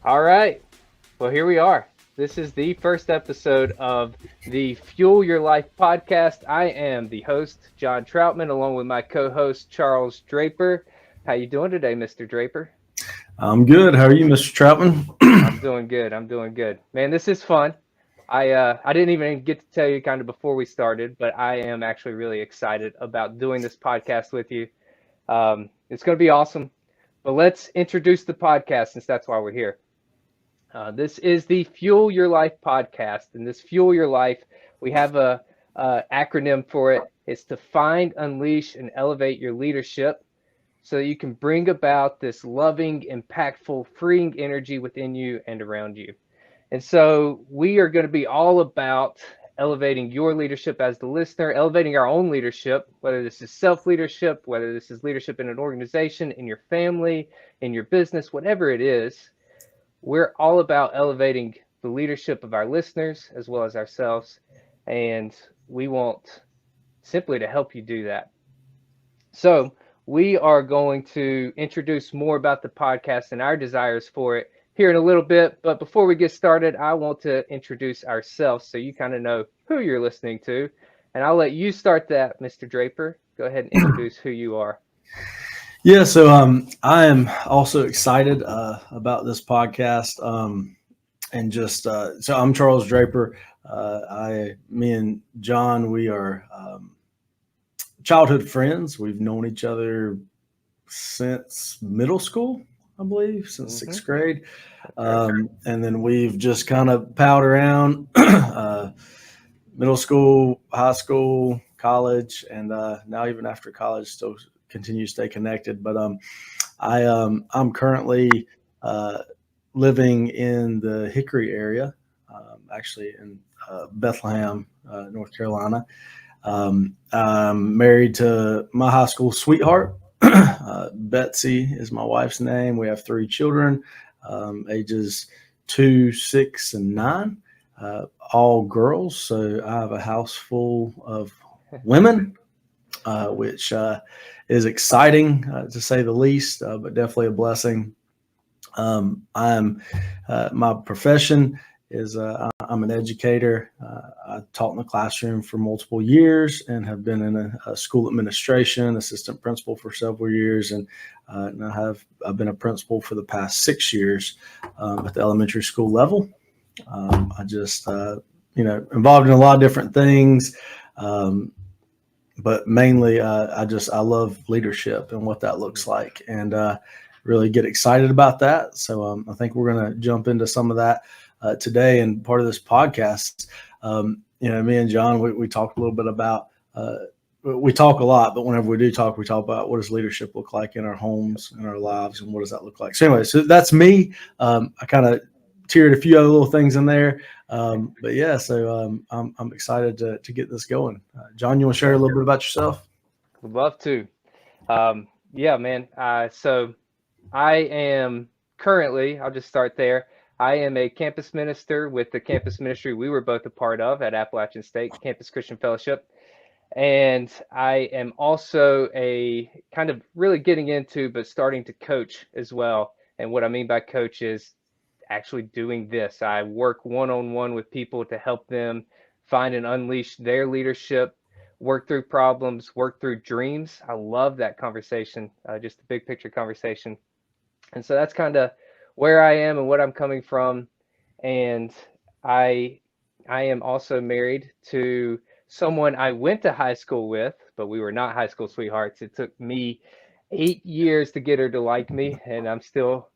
All right. Well, here we are. This is the first episode of the Fuel Your Life podcast. I am the host, John Troutman, along with my co-host Charles Draper. How you doing today, Mr. Draper? I'm good. How are you, Mr. Troutman? I'm doing good. I'm doing good. Man, this is fun. I didn't even get to tell you kind of before we started, but I am actually really excited about doing this podcast with you. It's going to be awesome. But let's introduce the podcast since that's why we're here. This is the Fuel Your Life podcast, and this Fuel Your Life, we have a acronym for it. It's to find, unleash, and elevate your leadership, so that you can bring about this loving, impactful, freeing energy within you and around you. And so we are going to be all about elevating your leadership as the listener, elevating our own leadership, whether this is self leadership, whether this is leadership in an organization, in your family, in your business, whatever it is. We're all about elevating the leadership of our listeners as well as ourselves. And we want simply to help you do that. So, we are going to introduce more about the podcast and our desires for it here in a little bit. But before we get started, I want to introduce ourselves so you kind of know who you're listening to. And I'll let you start that, Mr. Draper. Go ahead and introduce who you are. Yeah, so I am also excited about this podcast, and just so I'm Charles Draper. Me and John, we are childhood friends. We've known each other since middle school, I believe, since Mm-hmm. sixth grade, That's right. and then we've just kind of palled around. Middle school, high school, college, and now even after college, still continue to stay connected. But I'm currently uh, living in the Hickory area, actually in Bethlehem, North Carolina. I'm married to my high school sweetheart. Betsy is my wife's name. We have three children, ages 2, 6, and 9, all girls. So I have a house full of women, which is exciting to say the least, but definitely a blessing. I'm My profession is I'm an educator. I taught in the classroom for multiple years and have been in a school administration, assistant principal for several years, and I've been a principal for the past 6 years at the elementary school level. I just involved in a lot of different things. Um, but mainly I love leadership and what that looks like, and really get excited about that. So I think we're going to jump into some of that today, and part of this podcast. Me and John, we talked a little bit about. We talk a lot, but whenever we do talk, we talk about what does leadership look like in our homes, in our lives, and what does that look like. So anyway, so that's me. I kind of tiered a few other little things in there. But yeah, so I'm excited to get this going. John, you want to share a Yeah, little bit about yourself? would love to. Yeah, man. So I am currently, I'll just start there. I am a campus minister with the campus ministry we were both a part of at Appalachian State Campus Christian Fellowship. And I am also a kind of really getting into, but starting to coach as well. And what I mean by coach is actually doing this. I work one on one with people to help them find and unleash their leadership, work through problems, work through dreams. I love that conversation, just a big picture conversation. And so that's kind of where I am and what I'm coming from. And I I am also married to someone I went to high school with, but we were not high school sweethearts. It took me 8 years to get her to like me, and I'm still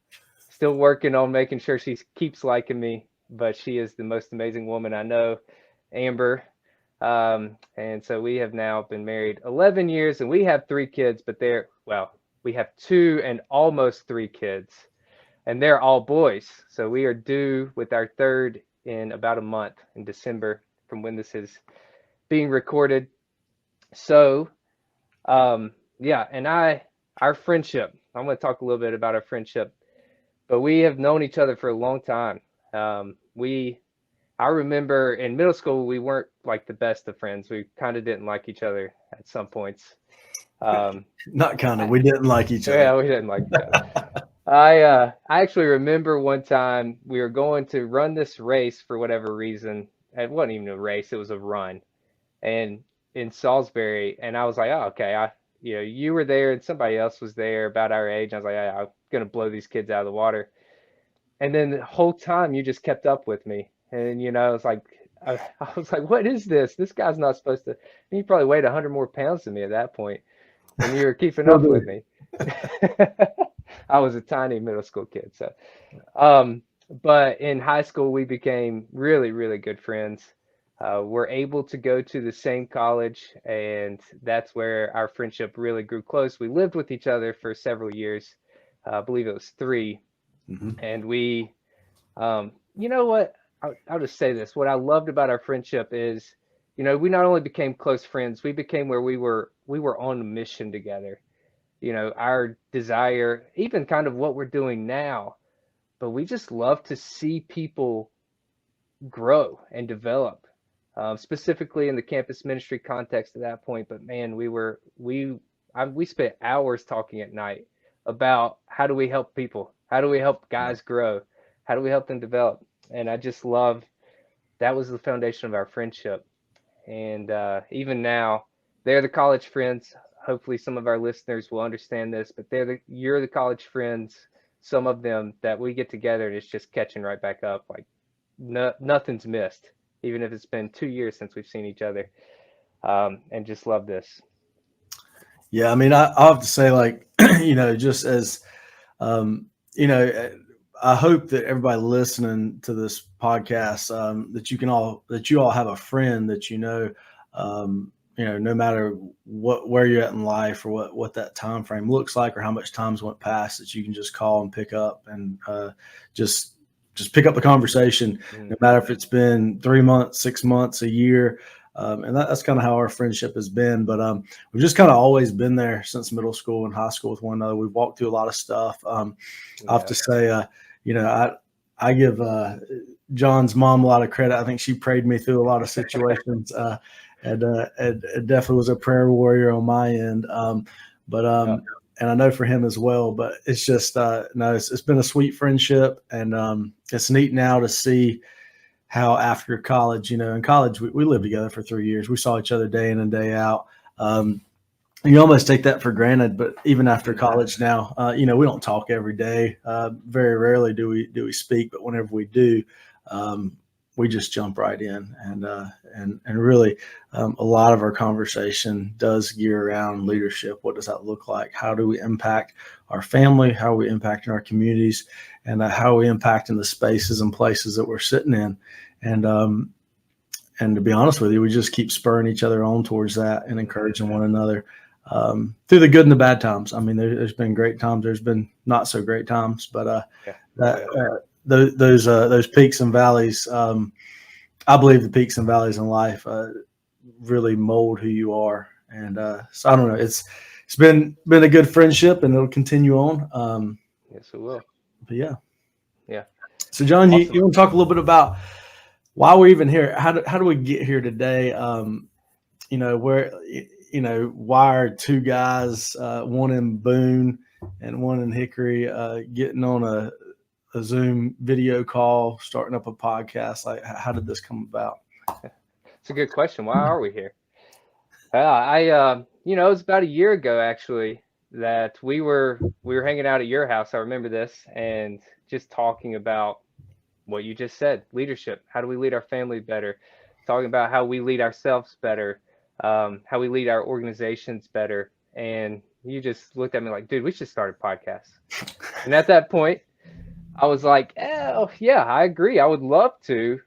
working on making sure she keeps liking me. But she is the most amazing woman I know, Amber. And so we have now been married 11 years, and we have 3 kids, but we have 2 and almost 3 kids, and they're all boys. So we are due with our third in about a month in December from when this is being recorded. So, yeah, and our friendship, I'm going to talk a little bit about our friendship, but we have known each other for a long time. I remember in middle school, we weren't like the best of friends. We kind of didn't like each other at some points. Um, Not kind of. I, We didn't like each other. yeah, we didn't like each other. I actually remember one time we were going to run this race for whatever reason. It wasn't even a race, it was a run. And in Salisbury, and I was like, oh, okay, you were there and somebody else was there about our age. I was like, I'm gonna blow these kids out of the water. And then the whole time you just kept up with me. And it's like I was like, what is this? This guy's not supposed to. He probably weighed 100 more pounds than me at that point, and you were keeping Still up do. with me. I was a tiny middle school kid, so. Um, but in high school, we became really, really good friends. We're able to go to the same college, and that's where our friendship really grew close. We lived with each other for several years. I believe it was 3, Mhm. and you know what? I'll just say this. What I loved about our friendship is, we not only became close friends, we became where we were on a mission together. Our desire, even kind of what we're doing now, but we just love to see people grow and develop, specifically in the campus ministry context at that point. But man, we spent hours talking at night about how do we help people, how do we help Yeah. guys grow, how do we help them develop, and I just love that was the foundation of our friendship. And even now, they're the college friends. Hopefully, some of our listeners will understand this, but you're the college friends. Some of them that we get together and it's just catching right back up. Like nothing's missed, even if it's been 2 years since we've seen each other. And just love this. Yeah, I mean, I have to say, like, just as, um, you know, I hope that everybody listening to this podcast, that you all have a friend that no matter where you're at in life or what that time frame looks like or how much time's went past, that you can just call and pick up and just pick up the conversation, no matter if it's been 3 months, 6 months, a year. And that's kind of how our friendship has been. But we've just kind of always been there since middle school and high school with one another. We've walked through a lot of stuff. I have to say, I give John's mom a lot of credit. I think she prayed me through a lot of situations, and it definitely was a prayer warrior on my end. But and I know for him as well. But it's just no, it's been a sweet friendship, and it's neat now to see how after college, in college we lived together for 3 years. We saw each other day in and day out. You almost take that for granted, but even after college now, we don't talk every day. Very rarely do we speak, but whenever we do, we just jump right in, and really, a lot of our conversation does gear around leadership. What does that look like? How do we impact our family? How are we impacting our communities? And how are we impacting the spaces and places that we're sitting in? And to be honest with you, we just keep spurring each other on towards that and encouraging one another through the good and the bad times. I mean, there's been great times. There's been not so great times, but those peaks and valleys. I believe the peaks and valleys in life really mold who you are. And so I don't know. It's been a good friendship, and it'll continue on. Yes, it will. But yeah. Yeah. So John, Awesome. you want to talk a little bit about why we're even here? How do we get here today? Why are two guys, one in Boone and one in Hickory, getting on a Zoom video call, starting up a podcast? Like, how did this come about? It's a good question. Why are we here? It was about a year ago actually that we were hanging out at your house. I remember this, and just talking about what you just said, leadership. How do we lead our family better? Talking about how we lead ourselves better, how we lead our organizations better. And you just looked at me like, dude, we should start a podcast. And at that point, I was like, oh, yeah, I agree. I would love to,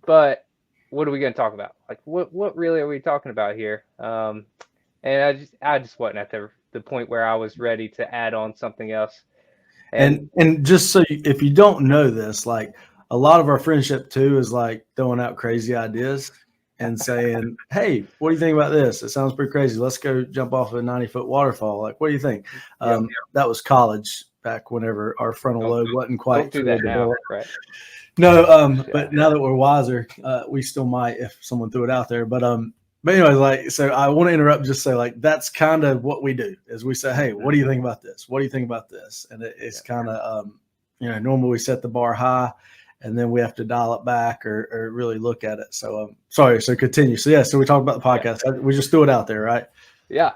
but what are we going to talk about? Like, what really are we talking about here? And I just wasn't at the point where I was ready to add on something else. And just so if you don't know this, like, a lot of our friendship too is like throwing out crazy ideas and saying, "Hey, what do you think about this? It sounds pretty crazy. Let's go jump off a 90-foot waterfall. Like, what do you think?" That was college, back whenever our frontal lobe wasn't quite don't do that now, right? No, but now that we're wiser, we still might if someone threw it out there. But But anyways, like, so I want to interrupt, and just say, like, that's kind of what we do is we say, hey, what do you think about this? What do you think about this? And it's kind of, normally we set the bar high and then we have to dial it back or really look at it. So, sorry. So continue. So, yeah. So we talked about the podcast. We just threw it out there, right? Yeah.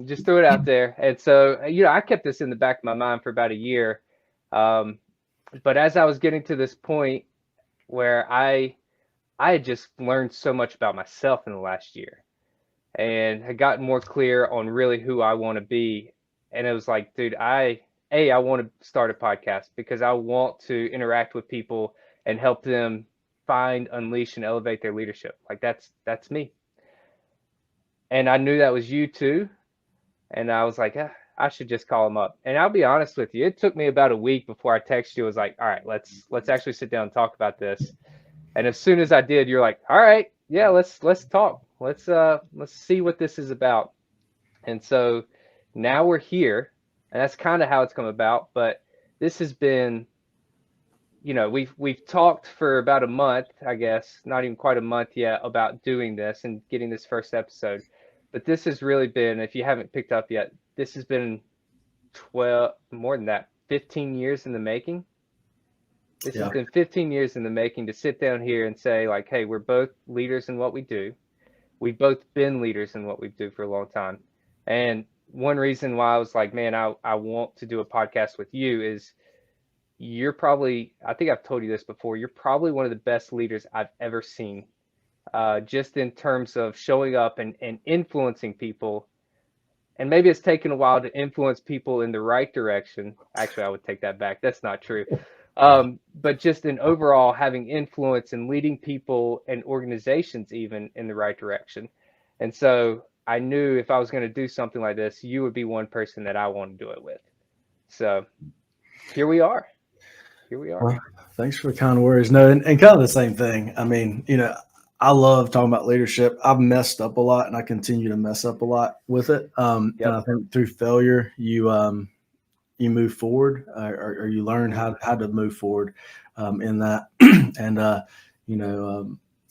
Just threw it out there. And so, I kept this in the back of my mind for about a year. But as I was getting to this point where I had just learned so much about myself in the last year and had gotten more clear on really who I want to be. And it was like, dude, I want to start a podcast because I want to interact with people and help them find, unleash, and elevate their leadership. Like that's me. And I knew that was you too. And I was like, I should just call him up. And I'll be honest with you, it took me about a week before I texted you. I was like, all right, let's actually sit down and talk about this. And as soon as I did, you're like, all right, yeah, let's talk. Let's see what this is about. And so now we're here, and that's kind of how it's come about. But this has been, we've talked for about a month, I guess, not even quite a month yet, about doing this and getting this first episode. But this has really been, if you haven't picked up yet, this has been 15 years in the making. This has been 15 years in the making to sit down here and say, like, hey, we're both leaders in what we do. We've both been leaders in what we do for a long time. And one reason why I was like, man, I want to do a podcast with you is you're probably, I think I've told you this before, you're probably one of the best leaders I've ever seen, just in terms of showing up and influencing people. And maybe it's taken a while to influence people in the right direction. Actually, I would take that back. That's not true. But just in overall having influence and leading people and organizations even in the right direction. And so I knew if I was going to do something like this, you would be one person that I want to do it with. So here we are. Well, thanks for the kind words. No, and kind of the same thing. I mean, I love talking about leadership. I've messed up a lot and I continue to mess up a lot with it. And I think through failure, you move forward or you learn how to move forward in that. And,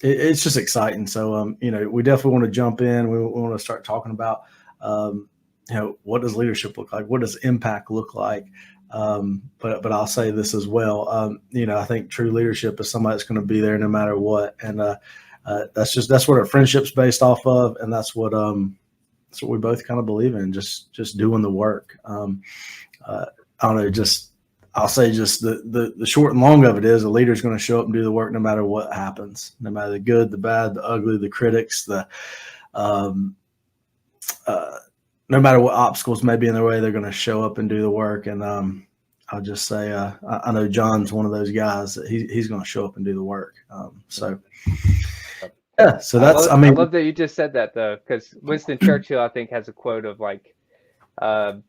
it's just exciting. So, we definitely want to jump in. We want to start talking about, what does leadership look like? What does impact look like? But I'll say this as well. I think true leadership is somebody that's going to be there no matter what. And that's what our friendship's based off of. And that's what we both kind of believe in, just doing the work. I don't know, I'll say the short and long of it is a leader's going to show up and do the work no matter what happens, no matter the good, the bad, the ugly, the critics, no matter what obstacles may be in their way, they're going to show up and do the work. And I'll just say, I know John's one of those guys that he's going to show up and do the work. So that's, I love that you just said that though, because Winston Churchill, I think, has a quote of like, what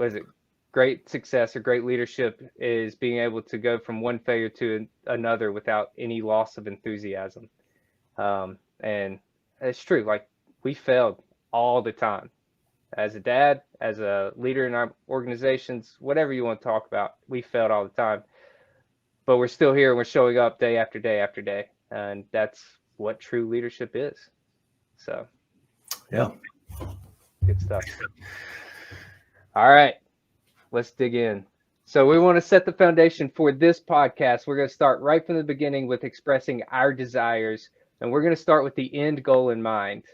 is it? Great success or great leadership is being able to go from one failure to another without any loss of enthusiasm. And it's true. Like, we failed all the time. As a dad, as a leader in our organizations, whatever you want to talk about, we failed all the time. But we're still here and we're showing up day after day after day. And that's what true leadership is. So, yeah. Good stuff. All right. Let's dig in. So we want to set the foundation for this podcast. We're going to start right from the beginning with expressing our desires. And we're going to start with the end goal in mind.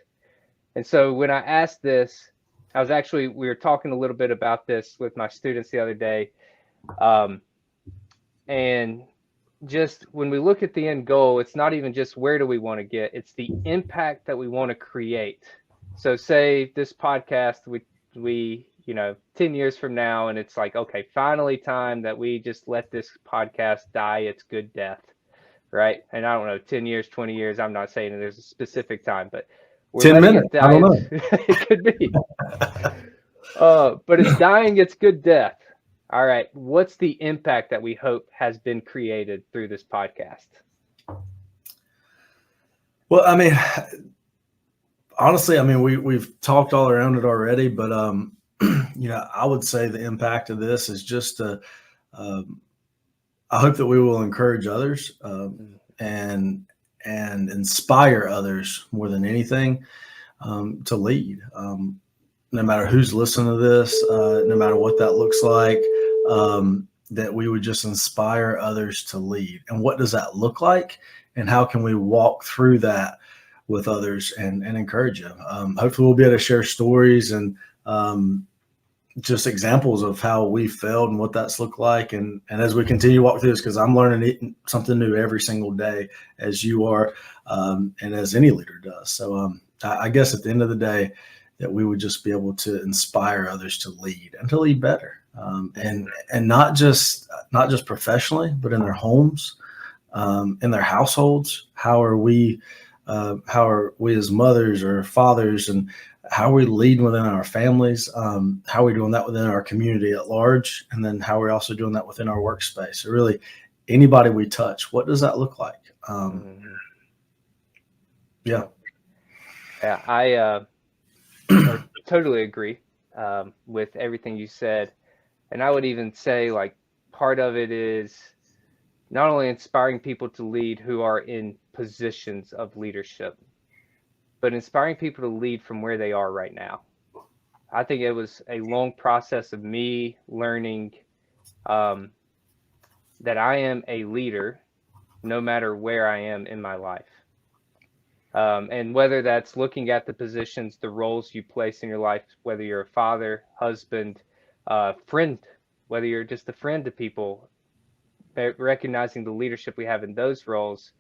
And so when I asked this, we were talking a little bit about this with my students the other day. And just when we look at the end goal, it's not even just where do we want to get, it's the impact that we want to create. So say this podcast, we 10 years from now, and it's like, okay, finally time that we just let this podcast die its good death, right? And I don't know, 10 years, 20 years, I'm not saying that there's a specific time, but we're 10 minutes. I don't know. It could be. But it's dying its good death. All right, what's the impact that we hope has been created through this podcast? Well, I mean, honestly, we've talked all around it already, but I would say the impact of this is just I hope that we will encourage others and and inspire others more than anything, to lead. No matter who's listening to this, no matter what that looks like, that we would just inspire others to lead. And what does that look like? And how can we walk through that with others and encourage them? Hopefully we'll be able to share stories and just examples of how we failed and what that's looked like. And as we continue to walk through this, because I'm learning something new every single day, as you are, and as any leader does. So I guess at the end of the day, that we would just be able to inspire others to lead and to lead better, and not just professionally, but in their homes, in their households. How are we as mothers or fathers, and how are we leading within our families? How are we doing that within our community at large? And then how are we also doing that within our workspace? So really, anybody we touch, what does that look like? Yeah. Yeah, I totally agree with everything you said. And I would even say, like, part of it is not only inspiring people to lead who are in positions of leadership, but inspiring people to lead from where they are right now. I think it was a long process of me learning that I am a leader no matter where I am in my life. And whether that's looking at the positions, the roles you place in your life, whether you're a father, husband, friend, whether you're just a friend to people, recognizing the leadership we have in those roles,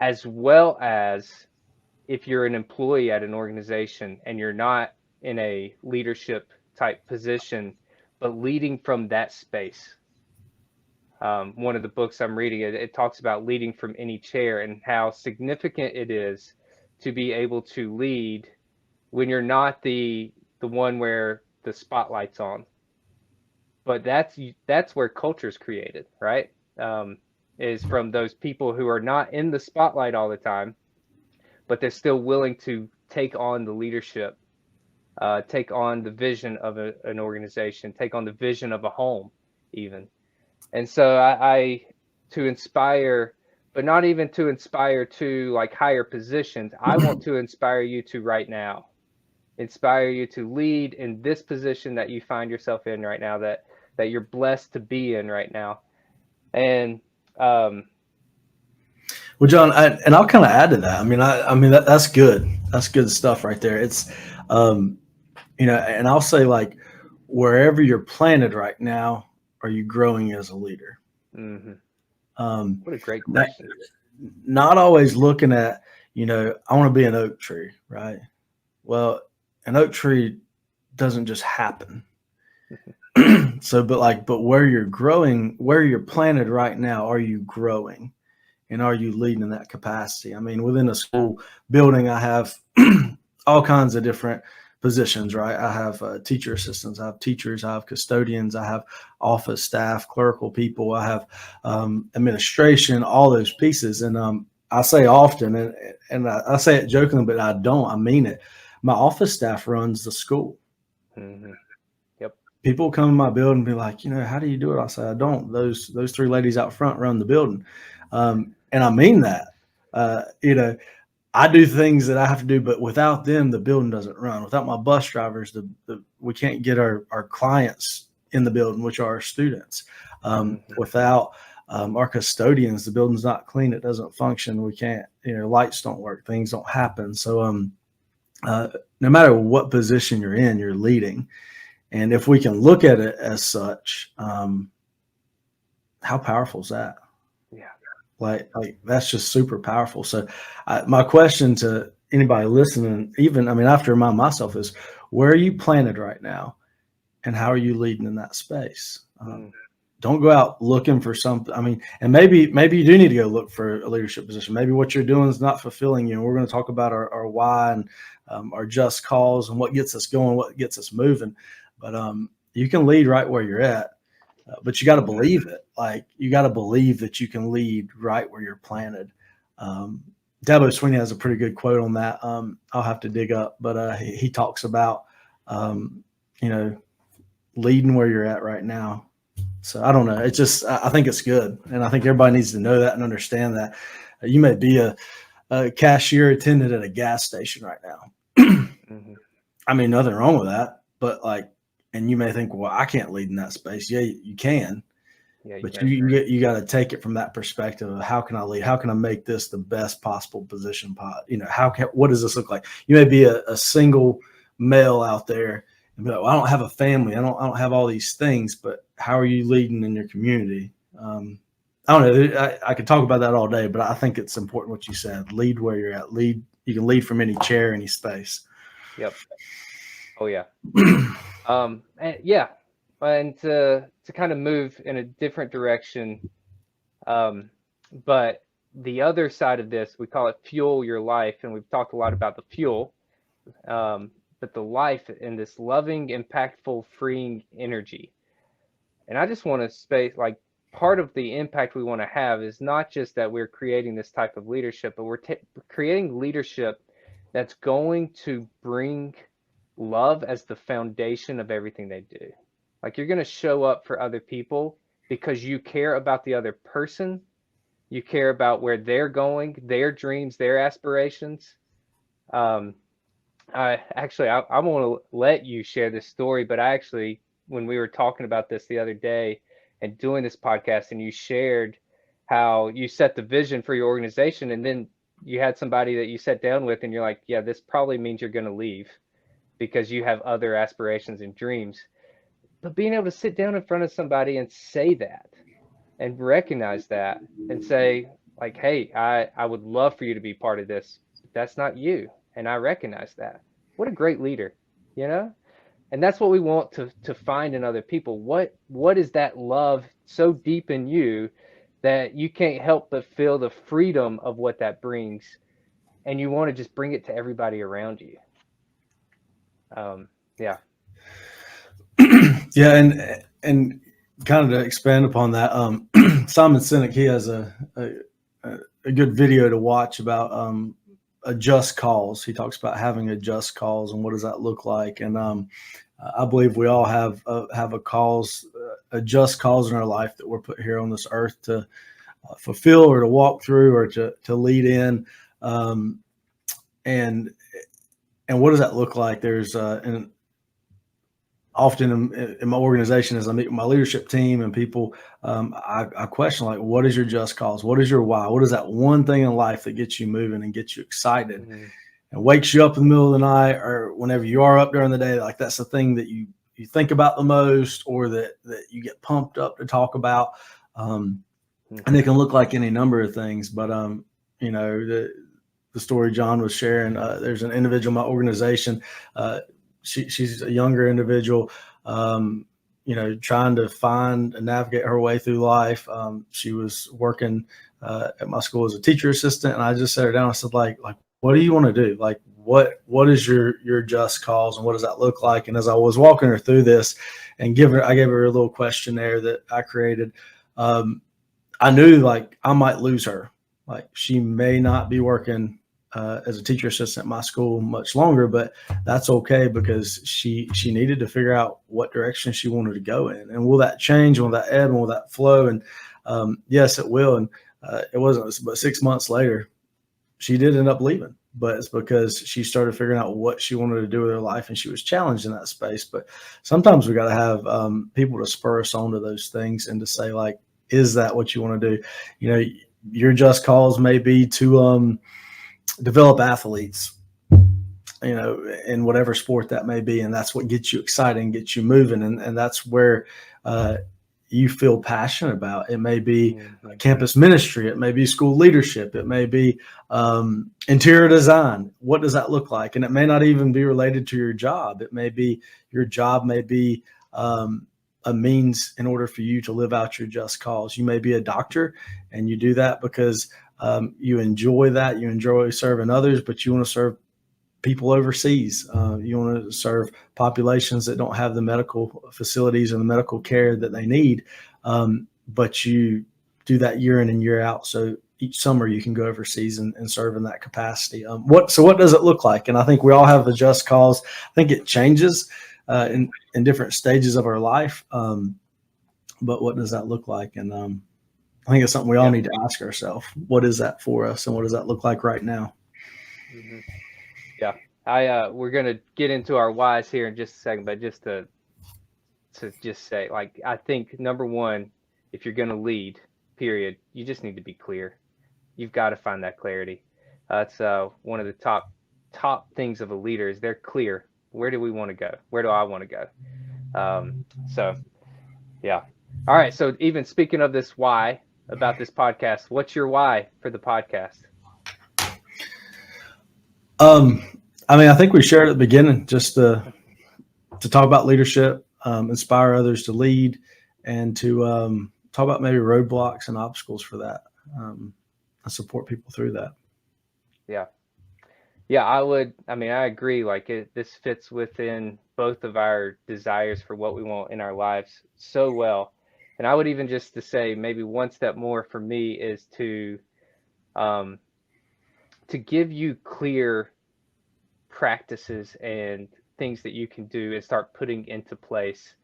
as well as if you're an employee at an organization and you're not in a leadership type position, but leading from that space. One of the books I'm reading, it talks about leading from any chair and how significant it is to be able to lead when you're not the one where the spotlight's on. But that's where culture is created, right? Is from those people who are not in the spotlight all the time, but they're still willing to take on the leadership, take on the vision of an organization, take on the vision of a home, even. And so I to inspire, but not even to inspire to like higher positions. I want to inspire you to right now, inspire you to lead in this position that you find yourself in right now, that you're blessed to be in right now. And well, John, and I'll kind of add to that. I mean that's good. That's good stuff right there. It's and I'll say, like, wherever you're planted right now, are you growing as a leader? Mm-hmm. What a great question. Not always looking at, I want to be an oak tree, right? Well, an oak tree doesn't just happen. So, but where you're growing, where you're planted right now, are you growing? And are you leading in that capacity? I mean, within a school building, I have all kinds of different positions, right? I have teacher assistants, I have teachers, I have custodians, I have office staff, clerical people, I have administration, all those pieces. And I say often, and I say it jokingly, but I mean it. My office staff runs the school. Mm-hmm. Yep. People come in my building and be like, how do you do it? I say, I don't. Those three ladies out front run the building. And I mean that. I do things that I have to do, but without them, the building doesn't run. Without my bus drivers, we can't get our clients in the building, which are our students. Without our custodians, the building's not clean. It doesn't function. We can't, lights don't work. Things don't happen. So no matter what position you're in, you're leading. And if we can look at it as such, how powerful is that? Yeah. Like that's just super powerful. So my question to anybody listening, even, I have to remind myself, is where are you planted right now? And how are you leading in that space? Don't go out looking for something. And maybe you do need to go look for a leadership position. Maybe what you're doing is not fulfilling you. And we're going to talk about our why and our just cause and what gets us going, what gets us moving. But you can lead right where you're at. But you got to believe it. Like, you got to believe that you can lead right where you're planted. Dabo Sweeney has a pretty good quote on that. I'll have to dig up, but he talks about, leading where you're at right now. So I don't know. It's just, I think it's good. And I think everybody needs to know that and understand that. You may be a cashier attendant at a gas station right now. Mm-hmm. I mean, nothing wrong with that, but like, and you may think, well, I can't lead in that space. Yeah, you can, Yeah, but you got to take it from that perspective of how can I lead? How can I make this the best possible position? What does this look like? You may be a single male out there and be like, well, I don't have a family. I don't have all these things, but how are you leading in your community? I don't know. I could talk about that all day, but I think it's important what you said. Lead where you're at. Lead. You can lead from any chair, any space. Yep. Oh yeah. And yeah, and to kind of move in a different direction, but the other side of this, we call it fuel your life, and we've talked a lot about the fuel, but the life in this loving, impactful, freeing energy. And I just want to space like part of the impact we want to have is not just that we're creating this type of leadership, but we're creating leadership that's going to bring love as the foundation of everything they do. Like you're going to show up for other people because you care about the other person. You care about where they're going, their dreams, their aspirations. I want to let you share this story, but when we were talking about this the other day and doing this podcast, and you shared how you set the vision for your organization, and then you had somebody that you sat down with and you're like, yeah, this probably means you're going to leave because you have other aspirations and dreams. But being able to sit down in front of somebody and say that and recognize that and say like, hey, I would love for you to be part of this. That's not you. And I recognize that. What a great leader, you know? And that's what we want to find in other people. What is that love so deep in you that you can't help but feel the freedom of what that brings, and you want to just bring it to everybody around you? Yeah. Yeah, and kind of to expand upon that, Simon Sinek, he has a good video to watch about a just cause. He talks about having a just cause and what does that look like. And I believe we all have a cause, a just cause in our life that we're put here on this earth to fulfill or to walk through or to lead in. And what does that look like? There's and often in my organization, as I meet with my leadership team and people, I question like, what is your just cause? What is your why? What is that one thing in life that gets you moving and gets you excited and wakes you up in the middle of the night or whenever you are up during the day? Like that's the thing that you think about the most or that you get pumped up to talk about. And it can look like any number of things, but you know, the story John was sharing, there's an individual in my organization, she's a younger individual, you know, trying to find and navigate her way through life. She was working at my school as a teacher assistant, and I just sat her down. I said, like, what do you want to do? Like, what is your just cause, and what does that look like? And as I was walking her through this, and I gave her a little questionnaire that I created. I knew like I might lose her. Like she may not be working as a teacher assistant at my school much longer, but that's okay because she needed to figure out what direction she wanted to go in. And will that change? Will that ebb? Will that flow? And yes, it will. And it wasn't but 6 months later, she did end up leaving, but it's because she started figuring out what she wanted to do with her life and she was challenged in that space. But sometimes we got to have people to spur us on to those things and to say like, is that what you want to do? You know, your just cause may be to develop athletes, you know, in whatever sport that may be. And that's what gets you excited and gets you moving. And that's where you feel passionate about. It may be campus ministry. It may be school leadership. It may be interior design. What does that look like? And it may not even be related to your job. It may be your job may be a means in order for you to live out your just cause. You may be a doctor and you do that because you enjoy that. You enjoy serving others, but you want to serve people overseas. You want to serve populations that don't have the medical facilities and the medical care that they need. But you do that year in and year out. So each summer you can go overseas and serve in that capacity. So what does it look like? And I think we all have a just cause. I think it changes in different stages of our life. But what does that look like? And I think it's something we all Yep. need to ask ourselves. What is that for us, and what does that look like right now? Hmm. Yeah. We're gonna get into our whys here in just a second, but just to just say, like, I think number one, if you're gonna lead, period, you just need to be clear. You've got to find that clarity. That's one of the top things of a leader is they're clear. Where do we want to go? Where do I want to go? So yeah. All right. So even speaking of this why about this podcast, what's your why for the podcast? Um, I mean, I think we shared at the beginning just to talk about leadership, inspire others to lead, and to talk about maybe roadblocks and obstacles for that, and support people through that. Yeah. Yeah, I agree. Like this fits within both of our desires for what we want in our lives so well. And I would even just to say maybe one step more for me is um, to give you clear practices and things that you can do and start putting into place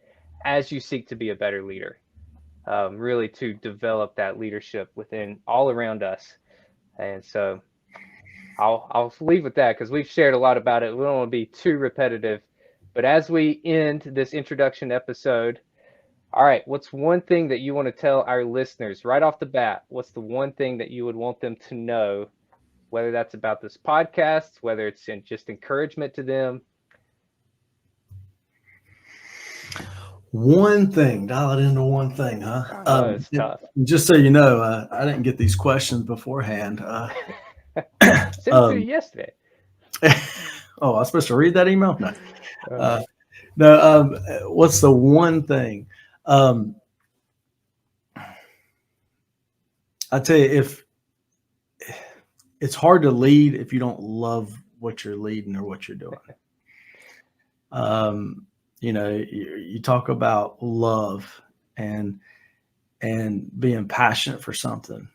as you seek to be a better leader. Really to develop that leadership within all around us. And so I'll leave with that because we've shared a lot about it. We don't want to be too repetitive. But as we end this introduction episode, all right, what's one thing that you want to tell our listeners right off the bat? What's the one thing that you would want them to know, whether that's about this podcast, whether it's just encouragement to them? One thing, dial it into one thing, huh? I know it's tough. Just so you know, I didn't get these questions beforehand. Sent it to you yesterday. Oh, I was supposed to read that email? No. Uh, No. What's the one thing? Um, I tell you, if it's hard to lead if you don't love what you're leading or what you're doing. You talk about love and being passionate for something.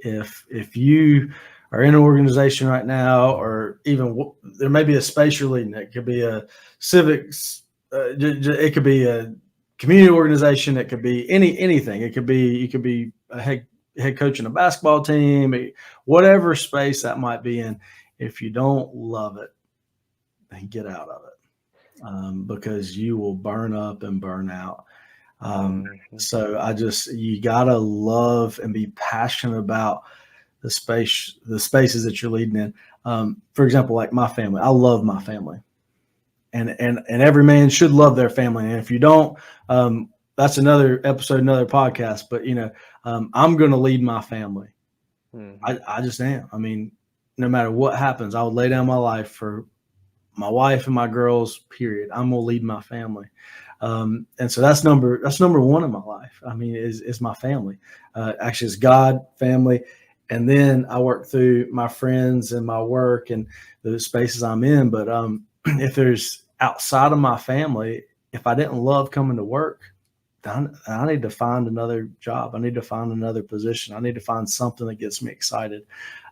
If you are in an organization right now, or even there may be a space you're leading, it could be a civics, it could be a community organization, it could be anything. It could be you could be a head coach in a basketball team, whatever space that might be in. If you don't love it, then get out of it, because you will burn up and burn out. So you gotta love and be passionate about the spaces that you're leading in. For example, like my family, I love my family, and every man should love their family. And if you don't, that's another episode, another podcast. But I'm going to lead my family. mm-hmm. I just am. I mean, no matter what happens, I would lay down my life for my wife and my girls. Period. I'm going to lead my family. And so that's number one in my life. I mean, is my family. Actually, it's God, family, and then I work through my friends and my work and the spaces I'm in. But if there's outside of my family, if I didn't love coming to work, I need to find another job. I need to find another position. I need to find something that gets me excited.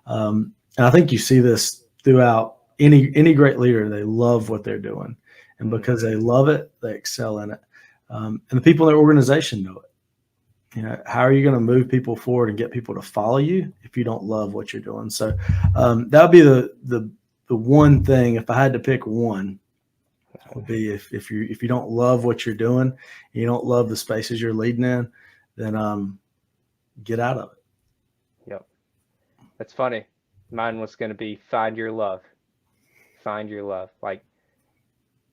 And I think you see this throughout any great leader. They love what they're doing. And because they love it, they excel in it. And the people in their organization know it. How are you going to move people forward and get people to follow you if you don't love what you're doing? So that would be the one thing. If I had to pick one, would be if you don't love what you're doing, you don't love the spaces you're leading in, then get out of it. Yep. That's funny. Mine was going to be find your love. Find your love. Like,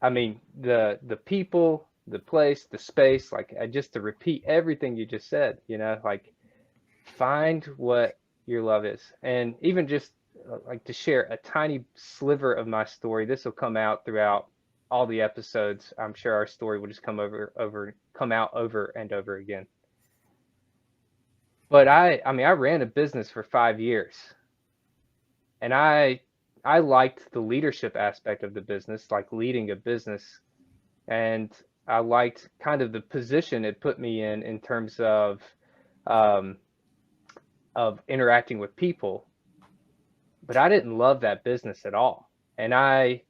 I mean, the people, the place, the space, like just to repeat everything you just said, like find what your love is. And even just like to share a tiny sliver of my story. This will come out throughout all the episodes. I'm sure our story will just come out over and over again. But I ran a business for 5 years, and I liked the leadership aspect of the business, like leading a business, and I liked kind of the position it put me in terms um, of interacting with people. But I didn't love that business at all, and I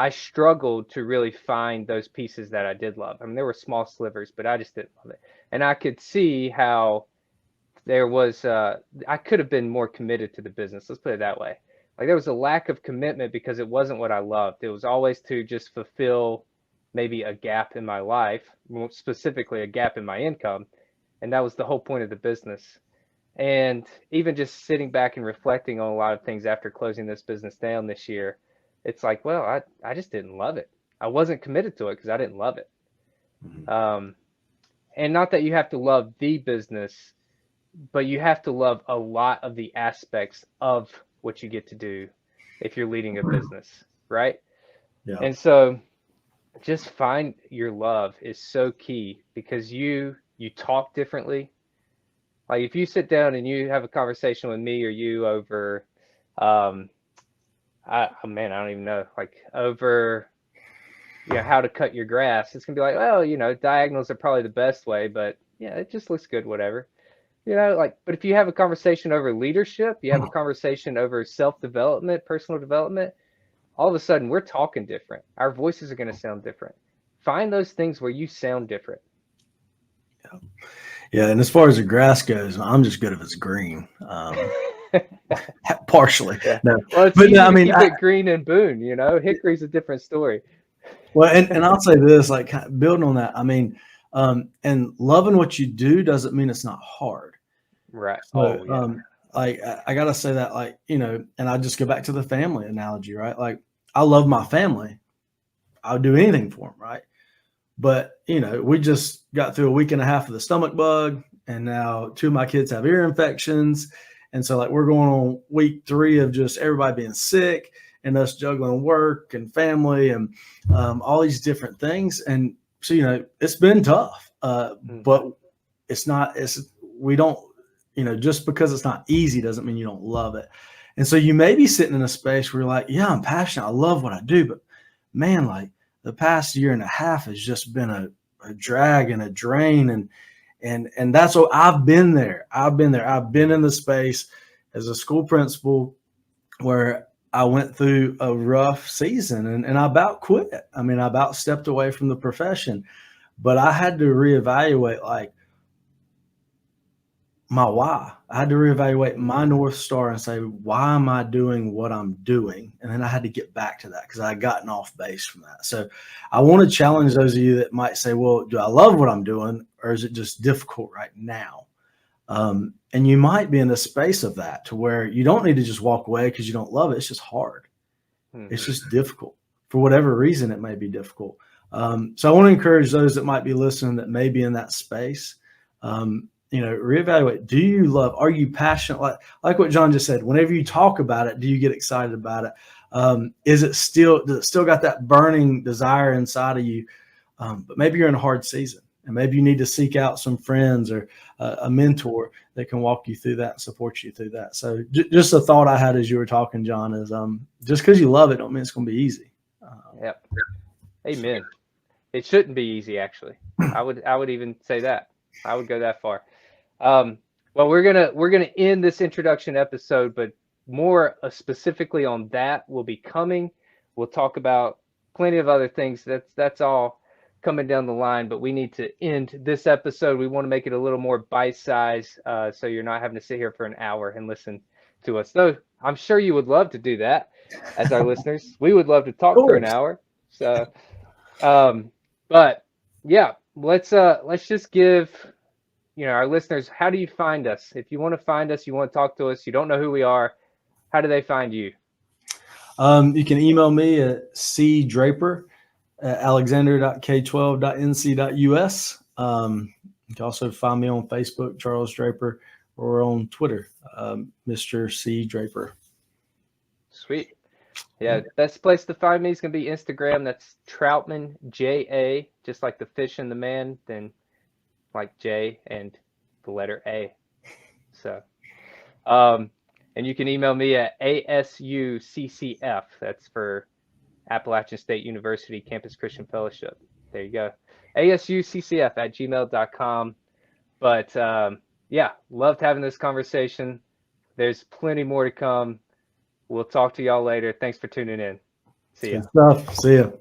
struggled to really find those pieces that I did love. I mean, there were small slivers, but I just didn't love it, and I could see how there was I could have been more committed to the business. Let's put it that way. Like there was a lack of commitment because it wasn't what I loved. It was always to just fulfill maybe a gap in my life, more specifically a gap in my income, and that was the whole point of the business. And even just sitting back and reflecting on a lot of things after closing this business down this year, it's like, well, I just didn't love it. I wasn't committed to it because I didn't love it. Um, and not that you have to love the business, but you have to love a lot of the aspects of what you get to do if you're leading a business, right? Yeah. And so just find your love is so key because you talk differently. Like if you sit down and you have a conversation with me or you over um man, I don't even know, like over how to cut your grass, it's gonna be like, well, diagonals are probably the best way, but yeah, it just looks good, whatever. Like, but if you have a conversation over leadership, you have a conversation over self-development, personal development, all of a sudden we're talking different. Our voices are going to sound different. Find those things where you sound different. Yeah. And as far as the grass goes, I'm just good if it's green. Partially. Yeah. No. Well, it's But easy no, I to mean, keep it green and Boone, Hickory's a different story. well, and I'll say this, like building on that, I mean, and loving what you do doesn't mean it's not hard. Right. So, Oh, yeah. like I gotta say that, like, and I just go back to the family analogy, right? Like I love my family. I'll do anything for them, right? But we just got through a week and a half of the stomach bug, and now 2 of my kids have ear infections, and so like we're going on week 3 of just everybody being sick and us juggling work and family and all these different things, and so it's been tough, but we don't just because it's not easy doesn't mean you don't love it. And so you may be sitting in a space where you're like, yeah, I'm passionate, I love what I do, but man, like the past year and a half has just been a drag and a drain, and that's what I've been there. I've been in the space as a school principal where I went through a rough season and I about quit. I mean, I about stepped away from the profession, but I had to reevaluate like my why. I had to reevaluate my North Star and say, why am I doing what I'm doing? And then I had to get back to that because I had gotten off base from that. So I want to challenge those of you that might say, well, do I love what I'm doing or is it just difficult right now? And you might be in the space of that to where you don't need to just walk away because you don't love it. It's just hard. It's just difficult for whatever reason. It may be difficult. So I want to encourage those that might be listening that may be in that space. Reevaluate. Do you love? Are you passionate? Like what John just said. Whenever you talk about it, do you get excited about it? Does it still got that burning desire inside of you? But maybe you're in a hard season, and maybe you need to seek out some friends or a mentor that can walk you through that and support you through that. So just a thought I had as you were talking, John, is just because you love it don't mean it's going to be easy. Yep. Amen. It shouldn't be easy, actually. I would even say that. I would go that far. Well, we're gonna end this introduction episode, but more specifically on that will be coming. We'll talk about plenty of other things. That's all coming down the line. But we need to end this episode. We want to make it a little more bite-sized, so you're not having to sit here for an hour and listen to us. Though I'm sure you would love to do that, as our listeners. We would love to talk for an hour. So, but yeah, let's just give our listeners, how do you find us? If you want to find us, you want to talk to us, you don't know who we are, how do they find you? You can email me at cdraper@alexander.k12.nc.us. You can also find me on Facebook, Charles Draper, or on Twitter, Mr. C. Draper. Sweet. Yeah, best place to find me is going to be Instagram. That's Troutman, J-A, just like the fish and the man, then like J and the letter A. So, and you can email me at ASUCCF. That's for Appalachian State University Campus Christian Fellowship. There you go. ASUCCF@gmail.com. But yeah, loved having this conversation. There's plenty more to come. We'll talk to y'all later. Thanks for tuning in. See ya. Good stuff. See ya.